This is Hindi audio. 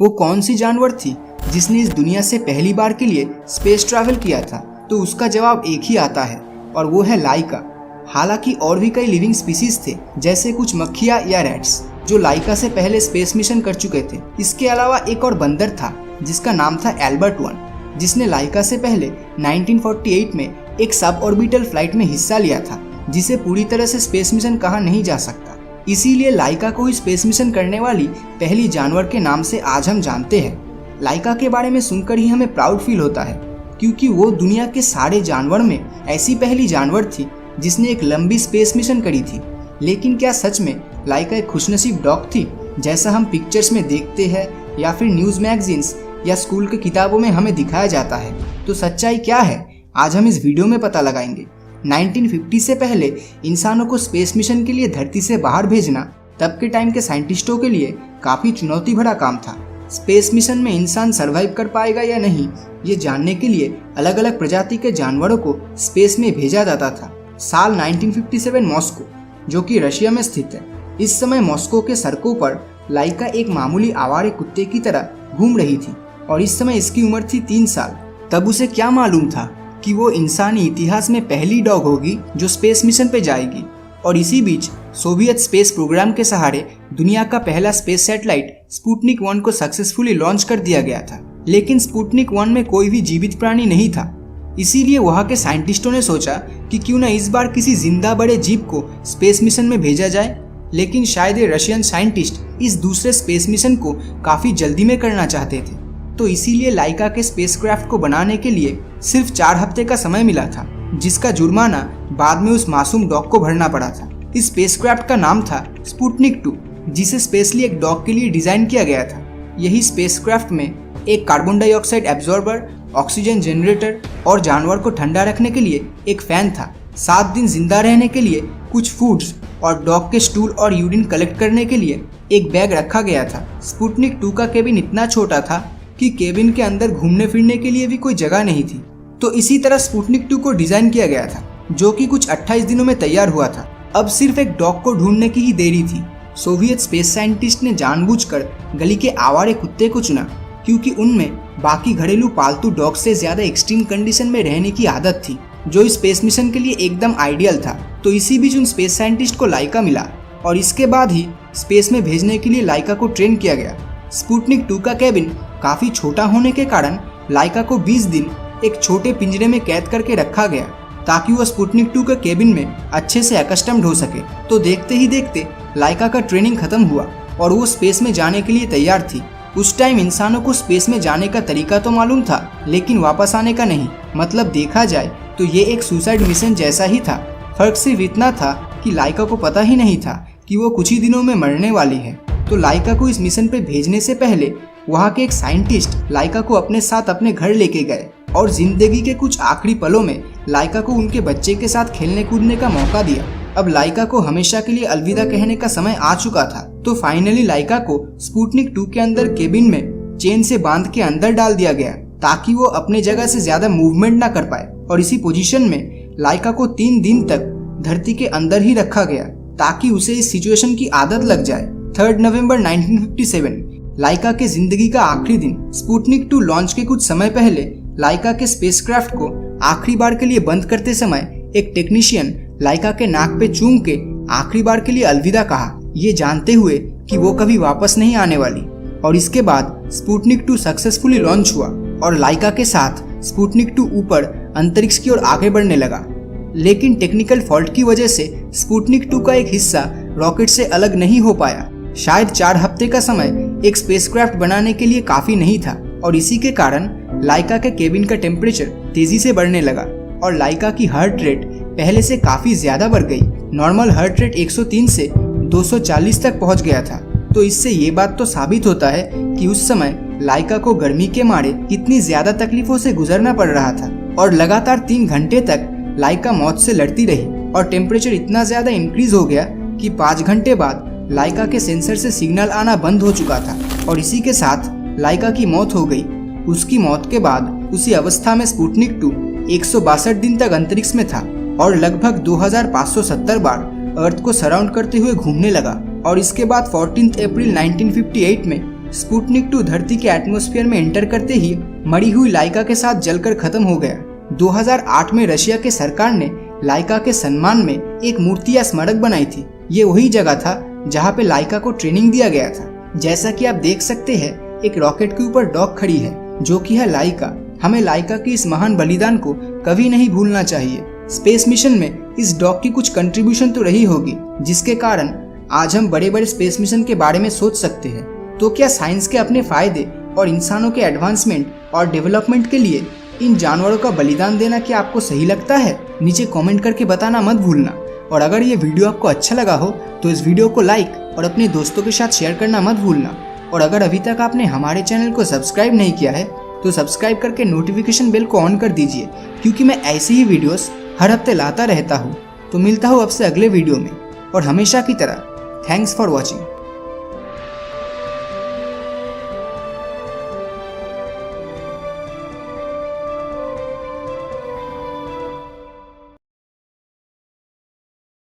वो कौन सी जानवर थी जिसने इस दुनिया से पहली बार के लिए स्पेस ट्रैवल किया था? तो उसका जवाब एक ही आता है और वो है लाइका। हालांकि और भी कई लिविंग स्पीसीज थे, जैसे कुछ मक्खियाँ या रैट्स, जो लाइका से पहले स्पेस मिशन कर चुके थे। इसके अलावा एक और बंदर था जिसका नाम था एल्बर्ट वन, जिसने लाइका से पहले 1948 में एक सब ऑर्बिटल फ्लाइट में हिस्सा लिया था, जिसे पूरी तरह से स्पेस मिशन कहा नहीं जा सकता। इसीलिए लाइका को स्पेस मिशन करने वाली पहली जानवर के नाम से आज हम जानते हैं। लाइका के बारे में सुनकर ही हमें प्राउड फील होता है, क्योंकि वो दुनिया के सारे जानवर में ऐसी पहली जानवर थी जिसने एक लंबी स्पेस मिशन करी थी। लेकिन क्या सच में लाइका एक खुशनसीब डॉग थी, जैसा हम पिक्चर्स में देखते हैं या फिर न्यूज़ मैगजीन्स या स्कूल के किताबों में हमें दिखाया जाता है? तो सच्चाई क्या है, आज हम इस वीडियो में पता लगाएंगे। 1950 से पहले इंसानों को स्पेस मिशन के लिए धरती से बाहर भेजना तब के टाइम के साइंटिस्टों के लिए काफ़ी चुनौती भरा काम था। स्पेस मिशन में इंसान सरवाइव कर पाएगा या नहीं, ये जानने के लिए अलग अलग प्रजाति के जानवरों को स्पेस में भेजा जाता था। साल 1957 मॉस्को, जो कि रशिया में स्थित है। इस समय मॉस्को के सड़कों पर लाइका एक मामूली आवारे कुत्ते की तरह घूम रही थी और इस समय इसकी उम्र थी 3 साल। तब उसे क्या मालूम था कि वो इंसानी इतिहास में पहली डॉग होगी जो स्पेस मिशन पे जाएगी। और इसी बीच सोवियत स्पेस प्रोग्राम के सहारे दुनिया का पहला स्पेस सैटेलाइट स्पुतनिक 1 को सक्सेसफुली लॉन्च कर दिया गया था। लेकिन स्पुतनिक 1 में कोई भी जीवित प्राणी नहीं था। इसीलिए वहाँ के साइंटिस्टों ने सोचा कि क्यों न इस बार किसी जिंदा बड़े जीव को स्पेस मिशन में भेजा जाए। लेकिन शायद ये रशियन साइंटिस्ट इस दूसरे स्पेस मिशन को काफ़ी जल्दी में करना चाहते थे, तो इसीलिए लाइका के स्पेसक्राफ्ट को बनाने के लिए सिर्फ 4 हफ्ते का समय मिला था, जिसका जुर्माना बाद में उस मासूम डॉग को भरना पड़ा था। इस स्पेसक्राफ्ट का नाम था स्पुतनिक 2, जिसे स्पेशली एक डॉग के लिए डिजाइन किया गया था। यही स्पेसक्राफ्ट में एक carbon dioxide absorber, oxygen generator और जानवर को ठंडा रखने के लिए एक फैन था। 7 दिन जिंदा रहने के लिए कुछ फूड्स और डॉग के स्टूल और यूरिन कलेक्ट करने के लिए एक बैग रखा गया था। स्पुतनिक 2 का केबिन इतना छोटा था कि केबिन के अंदर घूमने फिरने के लिए भी कोई जगह नहीं थी। तो इसी तरह स्पुतनिक 2 को डिजाइन किया गया था, जो कि कुछ 28 दिनों में तैयार हुआ था। अब सिर्फ एक डॉग को ढूंढने की ही देरी थी। सोवियत स्पेस साइंटिस्ट ने जानबूझकर गली के आवारे कुत्ते को चुना, क्योंकि उनमें बाकी घरेलू पालतू डॉग से ज्यादा एक्सट्रीम कंडीशन में रहने की आदत थी, जो इस स्पेस मिशन के लिए एकदम आइडियल था। तो इसी बीच उन स्पेस साइंटिस्ट को लाइका मिला और इसके बाद ही स्पेस में भेजने के लिए लाइका को ट्रेन किया गया। स्पुतनिक 2 का केबिन काफी छोटा होने के कारण लाइका को 20 दिन एक छोटे पिंजरे में कैद करके रखा गया, ताकि वो स्पुतनिक 2 के केबिन में अच्छे से अकस्टम्ड हो सके। तो देखते ही देखते लाइका का ट्रेनिंग खत्म हुआ और वो स्पेस में जाने के लिए तैयार थी। उस टाइम इंसानों को स्पेस में जाने का तरीका तो मालूम था, लेकिन वापस आने का नहीं। मतलब देखा जाए तो ये एक सुसाइड मिशन जैसा ही था। फर्क सिर्फ इतना था कि लाइका को पता ही नहीं था कि वो कुछ ही दिनों में मरने वाली है। तो लाइका को इस मिशन पे भेजने से पहले वहाँ के एक साइंटिस्ट लाइका को अपने साथ अपने घर लेके गए और जिंदगी के कुछ आखिरी पलों में लाइका को उनके बच्चे के साथ खेलने कूदने का मौका दिया। अब लाइका को हमेशा के लिए अलविदा कहने का समय आ चुका था। तो फाइनली लाइका को स्पुतनिक 2 के अंदर केबिन में चेन से बांध के अंदर डाल दिया गया, ताकि वो अपने जगह से ज्यादा मूवमेंट ना कर पाए। और इसी पोजीशन में लाइका को 3 दिन तक धरती के अंदर ही रखा गया, ताकि उसे इस सिचुएशन की आदत लग जाए। 3 नवंबर 1957 लाइका के जिंदगी का आखिरी दिन। स्पुतनिक 2 लॉन्च के कुछ समय पहले लाइका के स्पेसक्राफ्ट को आखिरी बार के लिए बंद करते समय एक टेक्नीशियन लाइका के नाक पे चूम के आखिरी बार के लिए अलविदा कहा, ये जानते हुए कि वो कभी वापस नहीं आने वाली। और इसके बाद स्पुतनिक 2 सक्सेसफुली लॉन्च हुआ और लाइका के साथ स्पुतनिक 2 ऊपर अंतरिक्ष की ओर आगे बढ़ने लगा। लेकिन टेक्निकल फॉल्ट की वजह से स्पुतनिक 2 का एक हिस्सा रॉकेट से अलग नहीं हो पाया। शायद 4 हफ्ते का समय एक स्पेसक्राफ्ट बनाने के लिए काफी नहीं था और इसी के कारण लाइका के केबिन का टेम्परेचर तेजी से बढ़ने लगा और लाइका की हार्ट रेट पहले से काफी ज्यादा बढ़ गई। नॉर्मल हार्ट रेट 103 से 240 तक पहुंच गया था। तो इससे ये बात तो साबित होता है कि उस समय लाइका को गर्मी के मारे कितनी ज्यादा तकलीफों से गुजरना पड़ रहा था। और लगातार 3 घंटे तक लाइका मौत से लड़ती रही और टेम्परेचर इतना ज्यादा इंक्रीज हो गया कि 5 घंटे बाद लाइका के सेंसर से सिग्नल आना बंद हो चुका था और इसी के साथ लाइका की मौत हो गई। उसकी मौत के बाद उसी अवस्था में स्पुतनिक 2 162 दिन तक अंतरिक्ष में था और लगभग 2570 बार अर्थ को सराउंड करते हुए घूमने लगा। और इसके बाद 14 अप्रैल 1958 में स्पुतनिक 2 धरती के एटमॉस्फेयर में एंटर करते ही मरी हुई लाइका के साथ जलकर खत्म हो गया। 2008 में रशिया के सरकार ने लाइका के सम्मान में एक मूर्ति या स्मारक बनाई थी। ये वही जगह था जहाँ पे लाइका को ट्रेनिंग दिया गया था। जैसा कि आप देख सकते हैं, एक रॉकेट के ऊपर डॉग खड़ी है जो कि है लाइका। हमें लाइका की इस महान बलिदान को कभी नहीं भूलना चाहिए। स्पेस मिशन में इस डॉग की कुछ कंट्रीब्यूशन तो रही होगी, जिसके कारण आज हम बड़े बड़े स्पेस मिशन के बारे में सोच सकते हैं। तो क्या साइंस के अपने फायदे और इंसानों के एडवांसमेंट और डेवलपमेंट के लिए इन जानवरों का बलिदान देना क्या आपको सही लगता है? नीचे कमेंट करके बताना मत भूलना। और अगर ये वीडियो आपको अच्छा लगा हो तो इस वीडियो को लाइक और अपने दोस्तों के साथ शेयर करना मत भूलना। और अगर अभी तक आपने हमारे चैनल को सब्सक्राइब नहीं किया है तो सब्सक्राइब करके नोटिफिकेशन बेल को ऑन कर दीजिए, क्योंकि मैं ऐसी ही वीडियोस हर हफ्ते लाता रहता हूँ। तो मिलता हूँ आपसे अगले वीडियो में, और हमेशा की तरह थैंक्स फॉर वॉचिंग।